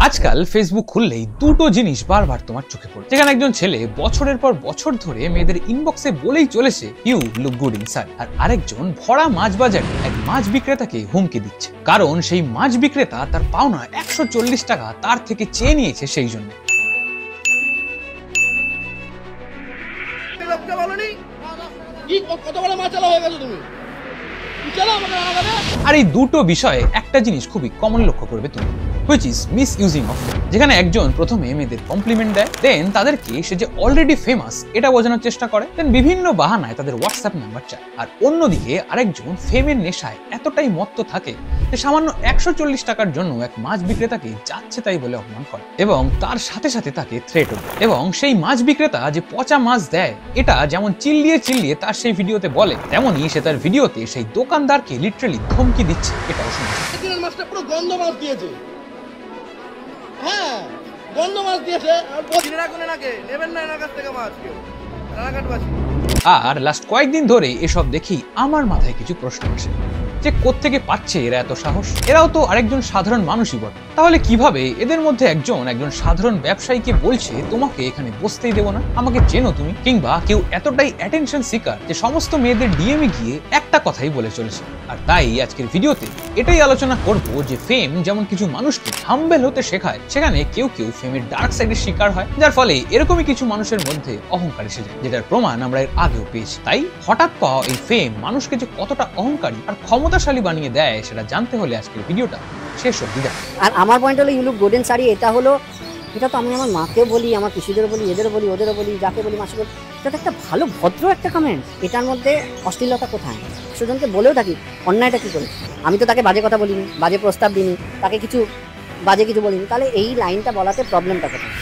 আজকাল ফেসবুক খুললেই দুটো জিনিস বারবার তোমার চোখে পড়ে। যেখানে একজন ছেলে বছরের পর বছর ধরে মেয়েদের ইনবক্সে বলেই চলেছে ইউ লুক গুড ইনসাইড, আর আরেকজন ভরা মাছ বাজারে এক মাছ বিক্রেতাকে হুমকি দিচ্ছে, কারণ সেই মাছ বিক্রেতা তার পাওনা 140 টাকা তার থেকে চেয়ে নিয়েছে সেই জন্য। আর এই দুটো বিষয়ে একটা জিনিস খুবই কমন লক্ষ্য করবে তুমি, which is misusing of fame। যেখানে একজন প্রথমে মেয়েদের কমপ্লিমেন্ট দেয়, দেন তাদেরকে সে যে অলরেডি ফেমাস এটা বোঝানোর চেষ্টা করে, দেন বিভিন্ন বাহানায় তাদের হোয়াটসঅ্যাপ নাম্বার চায়। আর অন্যদিকে আরেকজন ফেমের নেশায় এতটাই মত্ত থাকে যে সামান্য 140 টাকার জন্য এক মাছ বিক্রেতাকে যাচ্ছে তাই বলে অপমান করে এবং তার সাথে সাথে তাকে থ্রেটও দেয়। এবং সেই মাছ বিক্রেতা যে পচা মাছ দেয় এটা যেমন চিল্লিয়ে চিল্লিয়ে তার সেই ভিডিওতে বলে, তেমনই সে তার ভিডিওতে সেই দোকানদারকে লিটারালি ধমকি দিচ্ছে। এটাও শুনেছে মাছটা পুরো গন্ধ মাছ দিয়েছে। হ্যাঁ, গন্ধ মাছ দিয়েছে। আর লাস্ট কয়েকদিন ধরে এসব দেখি আমার মাথায় কিছু প্রশ্ন আসে যে কোত্থেকে পাচ্ছে এরা এত সাহস? এরাও তো আরেকজন সাধারণ মানুষই বটে, তাহলে কিভাবে এদের মধ্যে একজন সাধারণ ব্যবসায়ীকে বলছে তোমাকে এখানে বসতেই দেবো না, আমাকে চেনো তুমি? কিংবা কেউ এতটাই অ্যাটেনশন সিকার যে সমস্ত মেয়েদের ডিএমে গিয়ে একটা কথাই বলে চলেছে। আর তাই আজকের ভিডিওতে এটাই আলোচনা করব যে ফেম যেমন কিছু মানুষকে হাম্বেল হতে শেখায়, সেখানে কেউ কেউ ফেমের ডার্ক সাইডের শিকার হয়, যার ফলে এরকমই কিছু মানুষের মধ্যে অহংকার এসে যায়, যেটার প্রমাণ আমরা এর আগেও পেয়েছি। তাই হঠাৎ পাওয়া এই ফেম মানুষকে যে কতটা অহংকারী আর ক্ষমতাশালী বানিয়ে দেয় সেটা জানতে হলে আজকের ভিডিওটা শেষ অবধি দেখো। আর আমার পয়েন্ট হলো you look good in sari, এটা তো আমি আমার মাকেও বলি, আমার পিসিদেরও বলি, এদেরও বলি, ওদেরও বলি, যাকে বলি মাসে বলি, এটা তো একটা ভালো ভদ্র একটা কমেন্ট। এটার মধ্যে অশ্লীলতা কোথায়? সুজনকে বলেও থাকি অন্যায়টা কি করে? আমি তো তাকে বাজে কথা বলিনি, বাজে প্রস্তাব দিইনি, তাকে বাজে কিছু বলিনি, তাহলে এই লাইনটা বলাতে প্রবলেমটা কোথায়?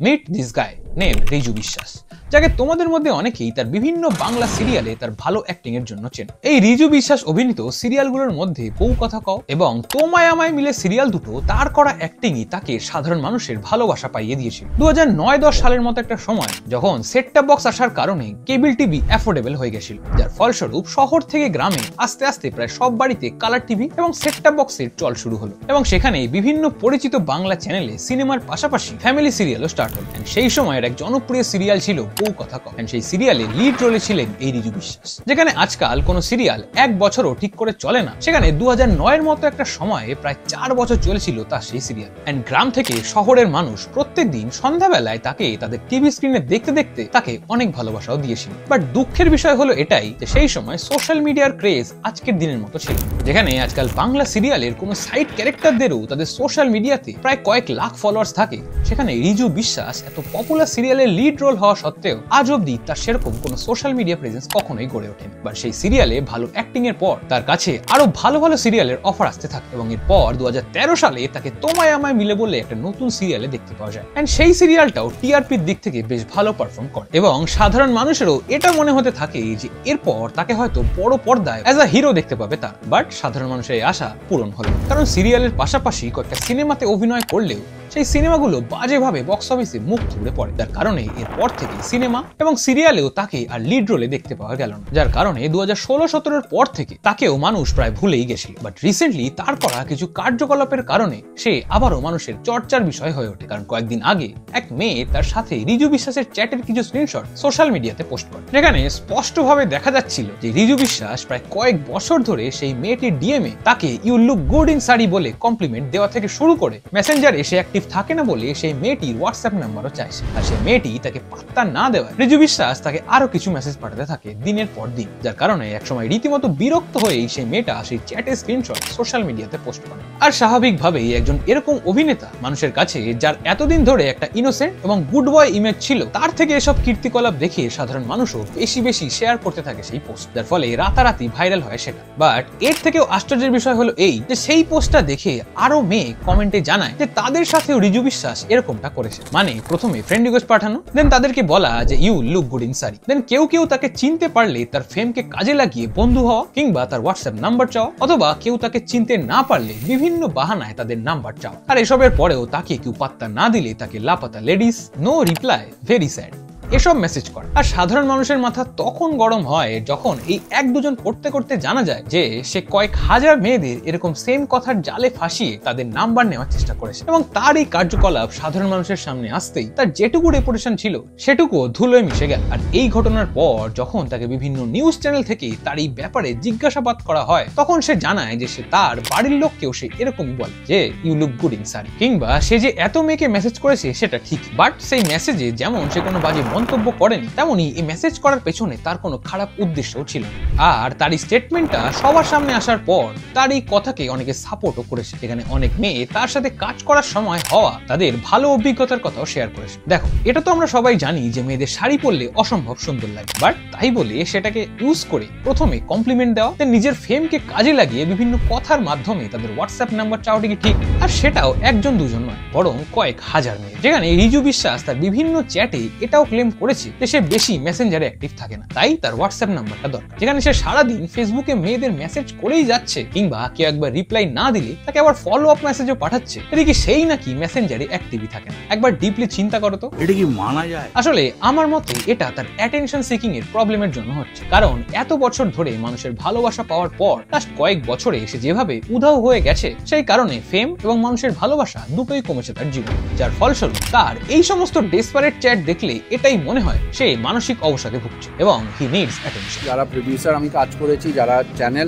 Meet this guy name Riju Biswas, যাকে তোমাদের মধ্যে অনেকেই তার বিভিন্ন বাংলা সিরিয়ালে তার ভালো অ্যাক্টিং এর জন্য চেনে। এই রিজু বিশ্বাস অভিনীত সিরিয়ালগুলোর মধ্যে বউ কথা কও এবং তোমায় আমায় মিলে সিরিয়াল দুটো তার করা অ্যাক্টিংই তাকে সাধারণ মানুষের ভালোবাসা পাইয়ে দিয়েছিল। 2009-10 সালের মতো একটা সময় যখন সেট টপ বক্স আসার কারণে কেবল টিভি অ্যাফোর্ডেবল হয়ে গেছিল, যার ফলস্বরূপ শহর থেকে গ্রামে আস্তে আস্তে প্রায় সব বাড়িতে কালার টিভি এবং সেট টপ বক্সের চল শুরু হলো এবং সেখানে বিভিন্ন পরিচিত বাংলা চ্যানেলে সিনেমার পাশাপাশি ফ্যামিলি সিরিয়ালও স্টার্ট হলো। সেই সময়ের এক জনপ্রিয় সিরিয়াল ছিল বউ কথা কও, সেই সিরিয়ালে লিড রোলে ছিলেন এই রিজু বিশ্বাস। যেখানে আজকাল কোন সিরিয়াল 1 বছরও ঠিক করে চলে না, সেখানে 2009-এর মতো একটা সময়ে প্রায় 4 বছর চলেছিল তার সেই সিরিয়াল। এন্ড গ্রাম থেকে শহরের মানুষ প্রত্যেকদিন সন্ধ্যাবেলায় তাকে তাদের টিভি স্ক্রিনে দেখতে দেখতে তাকে অনেক ভালোবাসাও দিয়েছিল। বাট দুঃখের বিষয় হলো এটাই যে সেই সময় সোশ্যাল মিডিয়ার ক্রেজ আজকের দিনের মতো ছিল, যেখানে আজকাল বাংলা সিরিয়ালের কোন সাইড ক্যারেক্টারদেরও তাদের সোশ্যাল মিডিয়াতে প্রায় কয়েক লাখ ফলোয়ার্স থাকে, সেখানে রিজু বিশ্বাস এত পপুলার সিরিয়ালের লিড রোল হওয়া সত্ত্বেও আজ অব্দি তার সেরকম কোনো সোশ্যাল মিডিয়া প্রেজেন্স কখনোই গড়ে ওঠেনি। বাট সেই সিরিয়ালে ভালো অ্যাক্টিং এর পর তার কাছে আরো ভালো ভালো সিরিয়ালের অফার আসতে থাকে এবং এরপর 2013 সালে তাকে তোমায় আমায় মিলে বলে একটা নতুন সিরিয়ালে দেখতে পাওয়া যায়। এন্ড সেই সিরিয়ালটাও টিআরপির দিক থেকে বেশ ভালো পারফর্ম করে এবং সাধারণ মানুষেরও এটা মনে হতে থাকে যে এরপর তাকে হয়তো বড় পর্দায় অ্যাজ আ হিরো দেখতে পাবে তার। বাট সাধারণ মানুষের এই আশা পূরণ হলো, কারণ সিরিয়ালের পাশাপাশি কয়েকটা সিনেমাতে অভিনয় করলেও সেই সিনেমাগুলো বাজেভাবে বক্স অফিসে মুখ থুবড়ে পড়ে, যার কারণে এরপর থেকে সিনেমা এবং সিরিয়ালেও তাকে আর লিড রোলে দেখতে পাওয়া গেল না, যার কারণে 2016-17 পর থেকে তাকেও মানুষ প্রায় ভুলেই গেছিল। বাট রিসেন্টলি তার করা কিছু কার্যকলাপের কারণে সে আবারও মানুষের চর্চার বিষয় হয়ে ওঠে, কারণ কয়েকদিন আগে এক মেয়ে তার সাথে রিজু বিশ্বাসের চ্যাটের কিছু স্ক্রিনশট সোশ্যাল মিডিয়াতে পোস্ট করে, যেখানে স্পষ্টভাবে দেখা যাচ্ছিল যে রিজু বিশ্বাস প্রায় কয়েক বছর ধরে সেই মেয়েটির ডিএমে তাকে you look good in sari বলে কমপ্লিমেন্ট দেওয়া থেকে শুরু করে মেসেঞ্জারে এসে অ্যাক্টিভ থাকে না বলে সেই মেয়েটির হোয়াটসঅ্যাপ নাম্বারও চাইছে। আর সেই মেয়েটি তাকে পাত্তা না দেওয়ায় রিজু বিশ্বাস তাকে আরো কিছু মেসেজ পাঠাতে থাকে দিনের পর দিন, যার কারণে একসময় রীতিমতো বিরক্ত হয়েই সেই মেয়েটা সেই চ্যাটের স্ক্রিনশট সোশ্যাল মিডিয়াতে পোস্ট করে। আর স্বাভাবিকভাবেই একজন এরকম অভিনেতা মানুষের কাছে যার এতদিন ধরে একটা ইনোসেন্ট এবং গুড বয় ইমেজ ছিল, তার থেকে এসব কীর্তিকলাপ দেখে সাধারণ মানুষও বেশি শেয়ার করতে থাকে সেই পোস্ট, যার ফলে রাতারাতি ভাইরাল হয় সেটা। বাট এর থেকেও আশ্চর্যের বিষয় হলো এই যে সেই পোস্টটা দেখে আরো মেয়ে কমেন্টে জানায় যে তাদের সাথে রিজু বিশ্বাস এরকমটা করেছে। মানে প্রথমে ফ্রেন্ড রিকোয়েস্ট পাঠানো, দেন তাদেরকে বলা যে you look good in sari, then কেউ তাকে চিনতে পারলে তার ফেমকে কাজে লাগিয়ে বন্ধু হওয়া কিংবা তার হোয়াটসঅ্যাপ নাম্বার চাওয়া, অথবা কেউ তাকে চিনতে না পারলে বিভিন্ন বাহানায় তাদের নাম্বার চাওয়া। আর এসবের পরেও তাকে কেউ পাত্তা না দিলে তাকে Laapataa ladies, no reply, very sad. এসব মেসেজ করে। আর সাধারণ মানুষের মাথা তখন গরম হয় যখন এই এক দুজন করতে করতে জানা যায় যে সে কয়েক হাজার মেয়েদের এরকম সেম কথার জালে ফাঁসিয়ে তাদের নাম্বার নেওয়ার চেষ্টা করেছে, এবং তার এই কার্যকলাপ সাধারণ মানুষের সামনে আসতেই তার যেটুকু রেপুটেশন ছিল সেটুকু ধুলোয় মিশে গেল। আর এই ঘটনার পর যখন তাকে বিভিন্ন নিউজ চ্যানেল থেকে তার এই ব্যাপারে জিজ্ঞাসাবাদ করা হয়, তখন সে জানায় যে সে তার বাড়ির লোককেও সে এরকমই বলে যে you look good in sari, কিংবা সে যে এত মেয়েকে মেসেজ করেছে সেটা ঠিক, বাট সেই মেসেজে যেমন সে কোনো বাজে মন্তব্য করেনি, তেমনি এই মেসেজ করার পেছনে তার কোনো খারাপ উদ্দেশ্যও ছিল না। আর তার এই স্টেটমেন্টটা সবার সামনে আসার পর তার এই কথাকে অনেকে সাপোর্টও করেছে। এখানে অনেক মেয়ে তার সাথে কাজ করার সময় হওয়া তাদের ভালো অভিজ্ঞতার কথাও শেয়ার করেছে। দেখো, এটা তো আমরা সবাই জানি যে মেয়েদের শাড়ি পরলে অসম্ভব সুন্দর লাগে, বাট তাই বলে সেটাকে ইউজ করে প্রথমে কমপ্লিমেন্ট দেওয়া, নিজের ফেমকে কাজে লাগিয়ে বিভিন্ন কথার মাধ্যমে তাদের হোয়াটসঅ্যাপ নাম্বার চাওয়াটা কি ঠিক? আর সেটাও একজন দুজন নয়, বরং কয়েক হাজার মেয়ে। যেখানে রিজু বিশ্বাস তার বিভিন্ন চ্যাটে এটাও ক্লেম করেছে যে সে বেশি মেসেঞ্জারে অ্যাক্টিভ থাকে না, তাই তার হোয়াটসঅ্যাপ নাম্বারটা দরকার। যেখানে সে সারাদিন ফেসবুকে মেয়েদের মেসেজ করেই যাচ্ছে, কিংবা কেউ একবার রিপ্লাই না দিলে তাকে আবার ফলো আপ মেসেজও পাঠাচ্ছে, এদিকে সেই নাকি মেসেঞ্জারে অ্যাক্টিভই থাকে না। একবার ডিপলি চিন্তা করো তো, এটা কি মানা যায়? আসলে আমার মতে এটা তার অ্যাটেনশন সিকিং এর প্রবলেমের জন্য হচ্ছে। কারণ এত বছর ধরে মানুষের ভালোবাসা পাওয়ার পর লাস্ট কয়েক বছরে সে যেভাবে উধাও হয়ে গেছে, সেই কারণে ফেম এবং মানুষের ভালোবাসা দুটোই কমেছে তার জীবনে, যার ফলস্বরূপ তার এই সমস্ত ডেসপারেট চ্যাট দেখলে এটাই মনে হয় সে মানসিক অবসাদে ভুগছে এবং হি নিডস অ্যাটেনশন। যারা প্রোডিউসার আমি কাজ করেছি, যারা চ্যানেল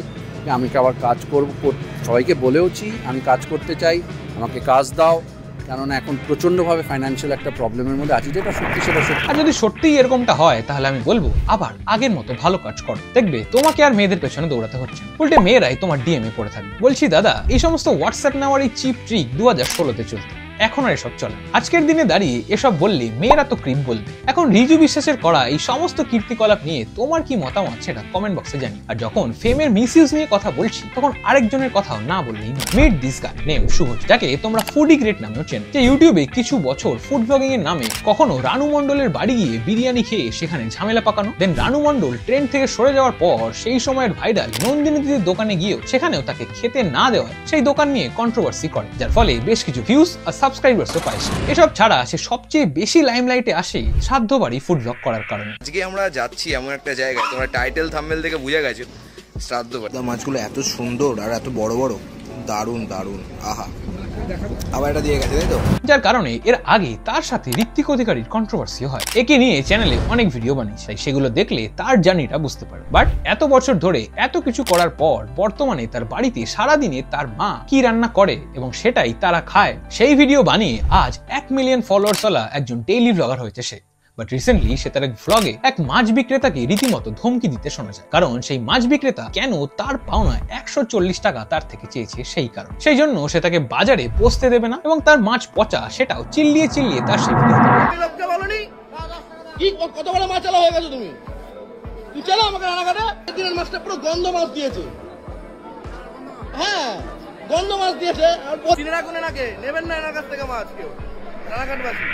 আমি আবার কাজ করব, সবাইকে বলেওছি আমি কাজ করতে চাই, আমাকে কাজ দাও, কেননা এখন প্রচন্ডভাবে ফাইন্যান্সিয়াল একটা প্রবলেমের মধ্যে আছি, যেটা সত্যি সেটা সত্যি। আর যদি সত্যিই এরকমটা হয় তাহলে আমি বলবো আবার আগের মতো ভালো কাজ করো, দেখবে তোমাকে আর মেয়েদের পেছনে দৌড়াতে হচ্ছে, উল্টে মেয়েরাই তোমার ডিএমএ পড়ে থাকবে। বলছি দাদা, এই সমস্ত হোয়াটসঅ্যাপ নেওয়ার এই চিপ ট্রিক 2016-তে চলতো, এখন আর এসব চলে। আজকের দিনে দাঁড়িয়ে এসব বললে মেয়েরা তো ক্রিপ বলবে। এখন রিজু বিশ্বাসের করা এই সমস্ত কীর্তিকলাপ নিয়ে তোমার কি মতামত সেটা কমেন্ট বক্সে জানি। আর যখন ফেমের মিসইউজ নিয়ে কথা বলছি, তখন আরেকজনের কথাও না বললেই না। মিট দিস গাই নেম শুভজ, যাকে তোমরা ফুডি গ্রেট নামেও চেনো, যে ইউটিউবে কিছু বছর ফুড ব্লগিং এর নামে কখনো রানু মণ্ডলের বাড়ি গিয়ে বিরিয়ানি খেয়ে সেখানে ঝামেলা পাকানো, দেন রানু মণ্ডল ট্রেন্ড থেকে সরে যাওয়ার পর সেই সময়ের ভাইরাল নন্দিনী দিদির দোকানে গিয়েও সেখানেও তাকে খেতে না দেওয়ায় সেই দোকান নিয়ে কন্ট্রোভার্সি করে, যার ফলে বেশ কিছু ভিউজ আর সাবস্ক্রাইবার্সও পাইছে। এসব ছাড়া সে সবচেয়ে বেশি লাইমলাইটে আসে শ্রাদ্ধ বাড়ি ফুড ব্লগ করার কারণে। আজকে আমরা যাচ্ছি এমন একটা জায়গায়, তোমরা টাইটেল থাম্বনেল থেকে বুঝে গেছো, শ্রাদ্ধ বাড়ি। মাছগুলো এত সুন্দর আর এত বড় বড়, দারুণ দারুণ, আহা। আবার এটা দিয়ে গেছে, তাই তো? যার কারণে এর আগে তার সাথে ঋত্বিক অধিকারীর কন্ট্রোভার্সি হয়। একে নিয়ে চ্যানেলে অনেক ভিডিও বানিয়েছে, তাই সেগুলো দেখলে তার জার্নিটা বুঝতে পারে। বাট এত বছর ধরে এত কিছু করার পর বর্তমানে তার বাড়িতে সারাদিনে তার মা কি রান্না করে এবং সেটাই তারা খায়, সেই ভিডিও বানিয়ে আজ 1 মিলিয়ন ফলোয়ার্স ওয়ালা একজন ডেইলি ব্লগার হয়েছে সে। বাট রিসেন্টলি সে তার এক ভ্লগে এক মাছ বিক্রেতাকে রীতিমতো ধমকি দিতে শোনা যায়, কারণ সেই মাছ বিক্রেতা কেন তার পাওনা 140 টাকা তার থেকে চেয়েছে সেই কারণ। সেই জন্য সে তাকে বাজারে বসতে দেবে না এবং তার মাছ পচা সেটাও চিল্লিয়ে চিল্লিয়ে তার সেই ভিডিও লোককে বলনি কি কত বড় মাছ চালা হয়ে গেছো তুমি? তুই চলো আমাকে রান্নাঘাটে। দিনের মাছটা পুরো গন্ধ মাছ দিয়েছে। হ্যাঁ, গন্ধ মাছ দিয়েছে। আর চিনেরা কোনে নাকে নেবেন না এনার কাছ থেকে মাছ কেউ, রান্নাঘাটবাসী।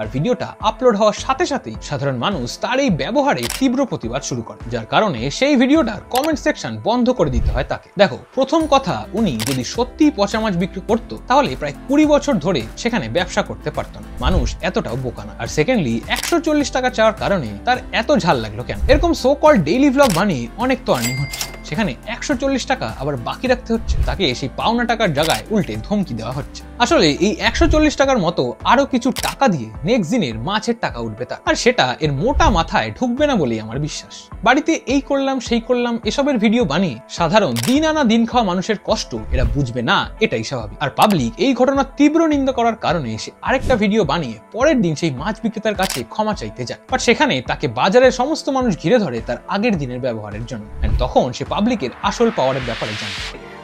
আর ভিডিওটা আপলোড হওয়ার সাথে সাথেই সাধারণ মানুষ তার এই ব্যবহারে তীব্র প্রতিবাদ শুরু করে, যার কারণে সেই ভিডিওটার কমেন্ট সেকশন বন্ধ করে দিতে হয় তাকে। দেখো, প্রথম কথা, উনি যদি সত্যিই পচা মাছ বিক্রি করতো তাহলে প্রায় 20 বছর ধরে সেখানে ব্যবসা করতে পারতো না, মানুষ এতটাও বোকা না। আর সেকেন্ডলি 140 টাকা চাওয়ার কারণে তার এত ঝাল লাগলো কেন? এরকম সো কল্ড ডেইলি ব্লগ বানিয়ে অনেক তো আর্নিং হচ্ছে, সেখানে 140 টাকা আবার বাকি রাখতে হচ্ছে তাকে, সেই পাওনা টাকার জায়গায় উল্টে ধমকি দেওয়া হচ্ছে। আসলে এই 140 টাকার মতো আরো কিছু টাকা দিয়ে নেক্সট দিনের মাছের টাকা উঠবে তার, আর সেটা এর মোটা মাথায় ঢুকবে না বলেই আমার বিশ্বাস। বাড়িতে এই করলাম সেই করলাম এসবের ভিডিও বানিয়ে সাধারণ দিন আনা দিন খাওয়া মানুষের কষ্ট এরা বুঝবে না, এটাই স্বাভাবিক। আর পাবলিক এই ঘটনার তীব্র নিন্দা করার কারণে সে আরেকটা ভিডিও বানিয়ে পরের দিন সেই মাছ বিক্রেতার কাছে ক্ষমা চাইতে যায়, বাট সেখানে তাকে বাজারের সমস্ত মানুষ ঘিরে ধরে তার আগের দিনের ব্যবহারের জন্য। তখন সে পাবলিকের আসল পাওয়ারের ব্যাপারে জানে।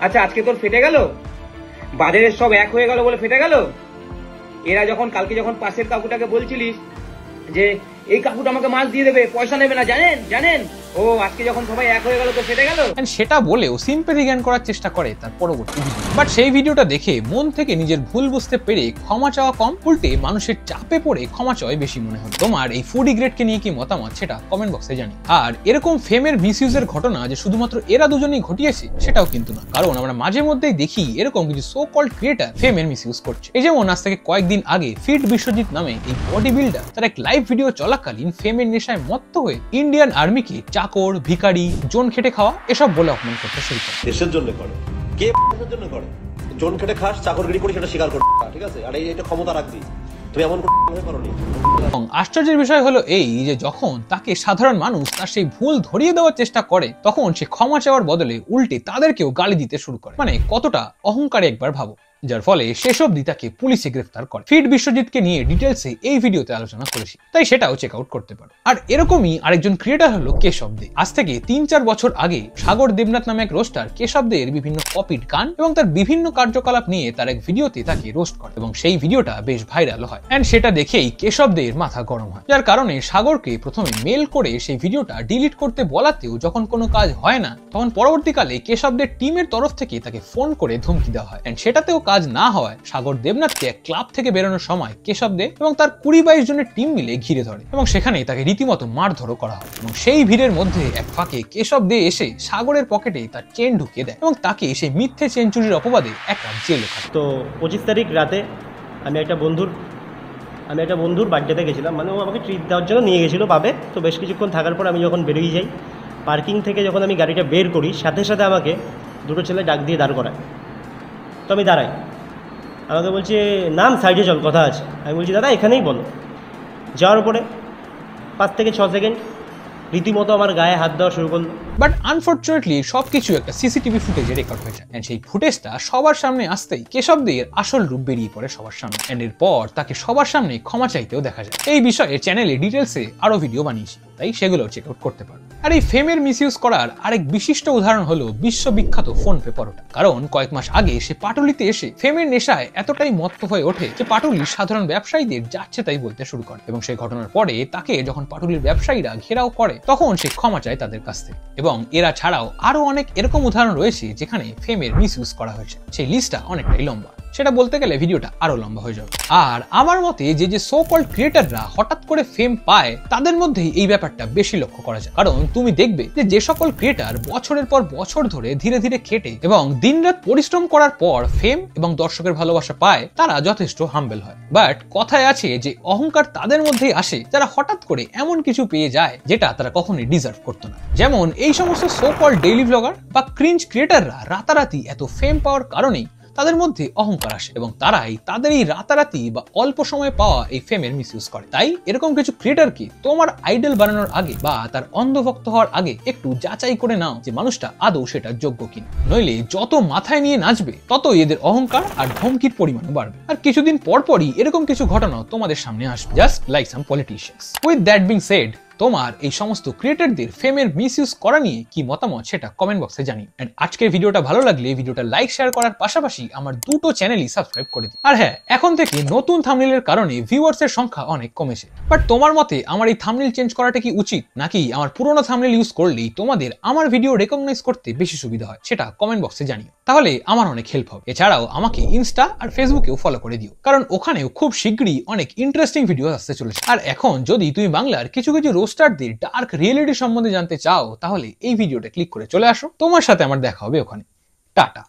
আচ্ছা, আজকে তোর ফেটে গেল, বাজারের সব এক হয়ে গেল বলে ফেটে গেল। এরা যখন কালকে যখন পাশের কাকুটাকে বলছিলিস যে এই কাকুটা আমাকে মাছ দিয়ে দেবে, পয়সা নেবে না, জানেন ও আজকে যখন সবাই এক হয়ে গেল তো ফেটে গেল, সেটা বলেও সিম্প্যাথি জ্ঞান করার চেষ্টা করে তার পরবর্তী ভিডিও। বাট সেই ভিডিওটা দেখে মন থেকে নিজের ভুল বুঝতে পেরে ক্ষমা চাওয়া কম, উল্টে মানুষের চাপে পড়ে ক্ষমা চাওয়াই বেশি মনে হলো। তোমার এই ফুডি গ্রেডকে নিয়ে কি মতামত সেটা কমেন্ট বক্সে জানি। আর এরকম ফেমের মিসইউজের ঘটনা যে শুধুমাত্র এরা দুজনেই ঘটিয়েছে সেটাও কিন্তু না, কারণ আমরা মাঝে মধ্যেই দেখি এরকম কিছু সো কল্ড ক্রিয়েটার ফেমের মিসইউজ করছে। এই যেমন আজ থেকে কয়েকদিন আগে ফিট বিশ্বজিৎ নামে এই বডি বিল্ডার তার এক লাইভ ভিডিও চলাকালীন ফেমের নেশায় মত্ত হয়ে ইন্ডিয়ান আর্মিকে চাকর, ভিখারি, জোন খেটে খাওয়া এসব বলে অপমান করতে শুরু করে। দেশের জন্য করে, কে দেশের জন্য করে? জোন খেটে খাস, চাকরগিরি করি, সেটা স্বীকার করবি, ঠিক আছে? আর এইটা ক্ষমতা রাখবি, তুমি এমন করনি। এবং আশ্চর্যের বিষয় হলো এই যে যখন তাকে সাধারণ মানুষ তার সেই ভুল ধরিয়ে দেওয়ার চেষ্টা করে, তখন সে ক্ষমা চাওয়ার বদলে উল্টে তাদেরকেও গালি দিতে শুরু করে। মানে কতটা অহংকারী একবার ভাবো, যার ফলে শেষ অবধি তাকে পুলিশে গ্রেফতার করে। ফিট বিশ্বজিৎকে নিয়ে ডিটেলসে এই ভিডিওতে আলোচনা করেছি, তাই সেটাও চেক আউট করতে পারো। আর এরকমই আরেকজন ক্রিয়েটার হলো কেশব দে। আজ থেকে 3-4 বছর আগে সাগর দেবনাথ নামে এক রোস্টার কেশব দের বিভিন্ন কপিড গান এবং তার বিভিন্ন কার্যকলাপ নিয়ে তার এক ভিডিওতে তাকে রোস্ট করে এবং সেই ভিডিওটা বেশ ভাইরাল হয়। এন্ড সেটা দেখেই কেশব দের মাথা গরম হয়, যার কারণে সাগরকে প্রথমে মেল করে সেই ভিডিওটা ডিলিট করতে বলাতেও যখন কোনো কাজ হয় না, তখন পরবর্তীকালে কেশব দের টিমের তরফ থেকে তাকে ফোন করে ধমকি দেওয়া হয়। এন্ড সেটাতেও কাজ না হয় সাগর দেবনাথকে ক্লাব থেকে বেরোনোর সময় কেশব দে এবং তার 20-22 জনের টিম মিলে ঘিরে ধরে এবং সেখানে তাকে রীতিমতো মারধরও করা হয়। এবং সেই ভিড়ের মধ্যে এক ফাঁকে কেশব দে এসে সাগরের পকেটে তার চেন ঢুকিয়ে দেয় এবং তাকে সেই মিথ্যে চেন চুরির অপবাদে এক রাত জেলে খায়। তো 25 তারিখ রাতে আমি একটা বন্ধুর বার্থডেতে গেছিলাম, মানে ও আমাকে ট্রিট দেওয়ার জন্য নিয়ে গেছিলো পাবে। তো বেশ কিছুক্ষণ থাকার পর আমি যখন বেরিয়ে যাই, পার্কিং থেকে যখন আমি গাড়িটা বের করি, সাথে সাথে আমাকে দুটো ছেলে ডাক দিয়ে দাঁড় করায়। তো আমি দাঁড়াই, আমাকে বলছে নাম সাইডে চল, কথা আছে। আমি বলছি দাদা এখানেই বলো। যাওয়ার পরে 5 থেকে 6 সেকেন্ড রীতিমতো আমার গায়ে হাত দেওয়া শুরু করলো। বাট আনফরচুনেটলি সবকিছু একটা সিসিটিভি ফুটেজে রেকর্ড হয়ে যায়। এন্ড সেই ফুটেজটা সবার সামনে আসতেই কেশব দের আসল রূপ বেরিয়ে পড়ে সবার সামনে। এন্ড এরপর তাকে সবার সামনে ক্ষমা চাইতেও দেখা যায়। এই বিষয়ে চ্যানেলে ডিটেলসে আরো ভিডিও বানিয়েছি, তাই সেগুলো চেক আউট করতে পারো। আর এই ফেমের মিসইউজ করার আরেক বিশিষ্ট উদাহরণ হলো বিশ্ববিখ্যাত ফোনপে পরোটা। কারণ কয়েক মাস আগে সে পাটুলিতে এসে ফেমের নেশায় এতটাই মত্ত হয়ে ওঠে যে পাটুলি সাধারণ ব্যবসায়ীদের যাচ্ছে তাই বলতে শুরু করে। এবং সেই ঘটনার পরে তাকে যখন পাটুলির ব্যবসায়ীরা ঘেরাও করে, তখন সে ক্ষমা চায় তাদের কাছ থেকে। এবং এরা ছাড়াও আরো অনেক এরকম উদাহরণ রয়েছে যেখানে ফেমের মিসইউজ করা হয়েছে। সেই লিস্টটা অনেকটাই লম্বা, সেটা বলতে গেলে ভিডিওটা আরো লম্বা হয়ে যাবে। আর আমার মতে যে সো কল্ড ক্রিয়েটাররা হঠাৎ করে ফেম পায়, তাদের মধ্যেই এই ব্যাপারটা বেশি লক্ষ্য করা যায়। কারণ তুমি দেখবে যে সকল ক্রিয়েটার বছরের পর বছর ধরে ধীরে ধীরে খেটে এবং দিনরাত পরিশ্রম করার পর ফেম এবং দর্শকের ভালোবাসা পায়, তারা যথেষ্ট হাম্বেল হয়। বাট কথায় আছে যে অহংকার তাদের মধ্যেই আসে যারা হঠাৎ করে এমন কিছু পেয়ে যায় যেটা তারা কখনোই ডিজার্ভ করতো না। যেমন এই সমস্ত সো কল্ড ডেইলি ব্লগার বা ক্রিঞ্জ ক্রিয়েটাররা রাতারাতি এত ফেম পাওয়ার কারণেই তাদের মধ্যে অহংকার আসে এবং তারাই তাদের এই রাতারাতি বা অল্প সময় পাওয়া এই ফেমের মিসইউজ করে। তাই এরকম কিছু ক্রিয়েটারকে তোমার আইডল বানানোর আগে বা তার অন্ধভক্ত হওয়ার আগে একটু যাচাই করে নাও যে মানুষটা আদৌ সেটা যোগ্য কিনা। নইলে যত মাথায় নিয়ে নাচবে ততই এদের অহংকার আর ধমকির পরিমাণও বাড়বে। আর কিছুদিন পরপরই এরকম কিছু ঘটনা তোমাদের সামনে আসবে, just like some politicians. With that being shed, তোমার এই সমস্ত ক্রিয়েটারদের ফেমের মিসইউজ করা নিয়ে কি মতামত সেটা কমেন্ট বক্সে জানিও। এন্ড আজকের ভিডিওটা ভালো লাগলে ভিডিওটা লাইক শেয়ার করার পাশাপাশি আমার দুটো চ্যানেলই সাবস্ক্রাইব করে দিই। আর হ্যাঁ, এখন থেকে নতুন থাম্বনেইলের কারণে ভিউয়ার্সের সংখ্যা অনেক কমেছে। বাট তোমার মতে আমার এই থাম্বনেইল চেঞ্জ করাটা কি উচিত, নাকি আমার পুরোনো থাম্বনেইল ইউজ করলেই তোমাদের আমার ভিডিও রেকগনাইজ করতে বেশি সুবিধা হয়, সেটা কমেন্ট বক্সে জানিও। তাহলে আমার অনেক হেল্প হবে। এছাড়াও আমাকে ইনস্টা আর ফেসবুকেও ফলো করে দিও, কারণ ওখানেও খুব শীঘ্রই অনেক ইন্টারেস্টিং ভিডিও আসতে চলেছে। আর এখন যদি তুমি বাংলার কিছু রোস্টারদের ডার্ক রিয়েলিটি সম্বন্ধে জানতে চাও, তাহলে এই ভিডিওটা ক্লিক করে চলে আসো। তোমার সাথে আমার দেখা হবে ওখানে। টাটা।